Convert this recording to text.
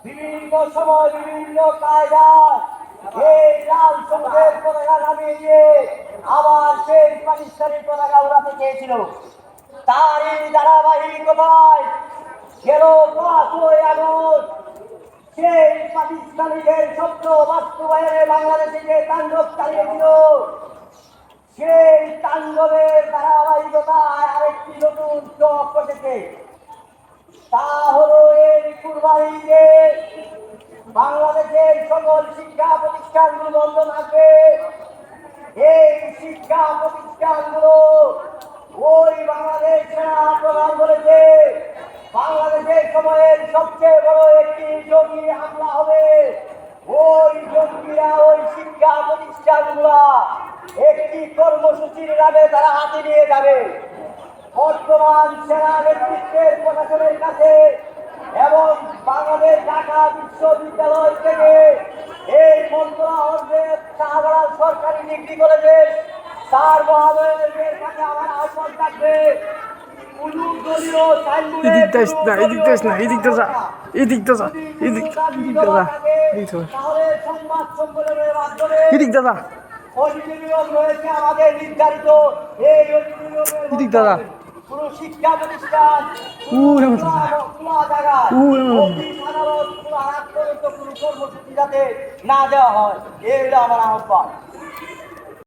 বিভিন্ন সময় বিভিন্ন কায়দায় এই লাল সবুজের পতাকা নামিয়ে দিয়ে আবার সেই পাকিস্তানি পতাকা উড়াতে চেয়েছিল। তারই ধারাবাহিকতায় গেল 5ই আগস্ট সেই পাকিস্তানিদের স্বপ্ন বাস্তবায়নে বাংলাদেশে যে তাণ্ডব চালিয়েছিল, সেই তাণ্ডবের ধারাবাহিকতায় আরেকটি নতুন চোখ ঘটেছে। তা হলো এই কুরবানিতে বাংলাদেশের সকল শিক্ষা প্রতিষ্ঠানগুলো বন্ধ থাকবে। এই শিক্ষা প্রতিষ্ঠানগুলো ওই বাংলাদেশ সেনা প্রধান বলেছে বাংলাদেশের সময়ের সবচেয়ে বড় একটি জঙ্গি হামলা হবে। ওই জঙ্গিরা ওই শিক্ষা প্রতিষ্ঠানগুলা একটি কর্মসূচির নামে তারা হাতে নিয়ে যাবে। বর্তমান সেনা নেতৃত্বের প্রশাসনের কাছে এবং বাংলাদেশ ঢাকা বিশ্ববিদ্যালয় থেকে এই মন্ত্রণালয়ের শাহজালাল সরকারি ডিগ্রি কলেজের স্যার মহাদয়ের কাছে আমার আহ্বান থাকবে, সংবাদ সম্মেলনের মাধ্যমে অডিটোরিয়াম রয়েছে আমাদের নির্ধারিত। এই অডিটোরিয়ামের দাদা কোন শিক্ষা প্রতিষ্ঠান খোলা জায়গায় অফিস আদালত খোলা রাত পর্যন্ত কোনো কর্মসূচি যাতে না দেওয়া হয়, এই হলো আমার আহ্বান।